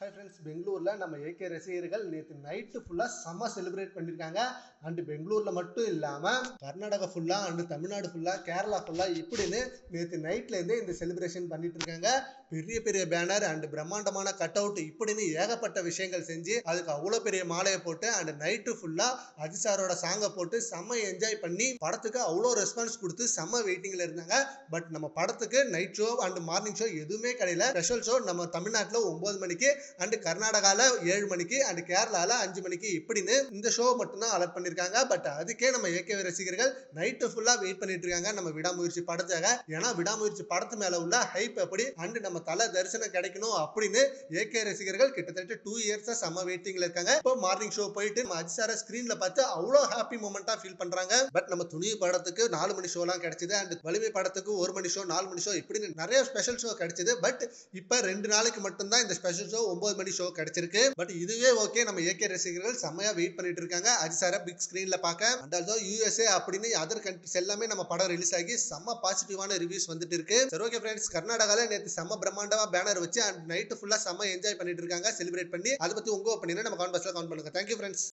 Hi friends, பெங்களூரில் நம்ம AK ரசிகர்கள் நேற்று நைட்டு ஃபுல்லாக செம்ம செலிப்ரேட் பண்ணியிருக்காங்க. அண்டு பெங்களூரில் மட்டும் இல்லாமல் கர்நாடகா ஃபுல்லாக அண்டு தமிழ்நாடு ஃபுல்லாக கேரளா ஃபுல்லாக இப்படின்னு நேற்று நைட்லேருந்தே இந்த செலிப்ரேஷன் பண்ணிட்டு இருக்காங்க. பெரிய பெரிய பேனர் அண்டு பிரம்மாண்டமான கட் அவுட் இப்படின்னு ஏகப்பட்ட விஷயங்கள் செஞ்சு அதுக்கு அவ்வளோ பெரிய மாலையை போட்டு அண்டு நைட்டு ஃபுல்லாக அஜித் சாரோட சாங்கை போட்டு செம்ம என்ஜாய் பண்ணி படத்துக்கு அவ்வளோ ரெஸ்பான்ஸ் கொடுத்து செம்ம வெயிட்டிங்கில் இருந்தாங்க. பட் நம்ம படத்துக்கு night show and morning show எதுவுமே கிடையாது. ஸ்பெஷல் ஷோ நம்ம தமிழ்நாட்டில் 9 மணிக்கு அண்ட் கர்நாடகால 7 மணிக்கு அண்ட் கேரளால 5 மணிக்கு இப்படின்னு இந்த ஷோ மட்டும் தான் அலர்ட் பண்ணிருக்காங்க. பட் அதுக்கே நம்ம ஏகே ரசிகர்கள் நைட்டு ஃபுல்லா வெயிட் பண்ணிட்டு இருக்காங்க நம்ம விடாமுயற்சி படத்துக்காக. ஏன்னா விடாமுயற்சி படத்து மேல உள்ள ஹைப் எப்படி அண்ட் நம்ம தல தரிசனம் கிடைக்கணும் அப்படின்னு ஏகே ரசிகர்கள் கிட்டத்தட்ட 2 இயர்ஸா செம்ம வெயிட்டிங்ல இருக்காங்க. இப்போ மார்னிங் ஷோ போயிட்டு நம்ம அஜித் சார ஸ்கிரீன்ல பார்த்து அவ்வளோ ஹாப்பி மூமெண்டா ஃபீல் பண்றாங்க. பட் நம்ம துணிவு படத்துக்கு 4 மணி ஷோலாம் கிடைச்சது அண்ட் வலிமை படத்துக்கு 1 மணி ஷோ 4 மணி ஷோ இப்படின்னு நிறைய ஸ்பெஷல் ஷோ கிடைச்சது. பட் இப்ப 2 நாளைக்கு மட்டும் தான் இந்த ஸ்பெஷல் ஷோ 9 மணி ஷோ கிடைச்சிருக்கு. பட் இதுவே ஓகே, நம்ம ஏகே ரசிகர்கள் செம்மையா வெயிட் பண்ணிட்டு இருக்காங்க அஜித் சார பிக் ஸ்கிரீன்ல பார்க்க. அண்ட் ஆல்சோ யுஎஸ்ஏ அப்படின்னு அதர் கண்ட்ரிஸ் எல்லாமே நம்ம படம் ரிலீஸ் ஆகி செம்ம பாசிட்டிவான ரிவ்யூஸ் வந்துட்டு இருக்கு. சரி ஓகே ஃப்ரெண்ட்ஸ், கர்நாடகால நேத்து செம்ம பிரம்மாண்டமா பேனர் வச்சு அண்ட் நைட்டு ஃபுல்லா செம்ம என்ஜாய் பண்ணிட்டு இருக்காங்க செலிப்ரேட் பண்ணி. அதை பத்தி உங்க ஒப்பீனியனை நம்ம கமெண்ட் பாக்ஸ்ல கமெண்ட் பண்ணுங்க. Thank you friends.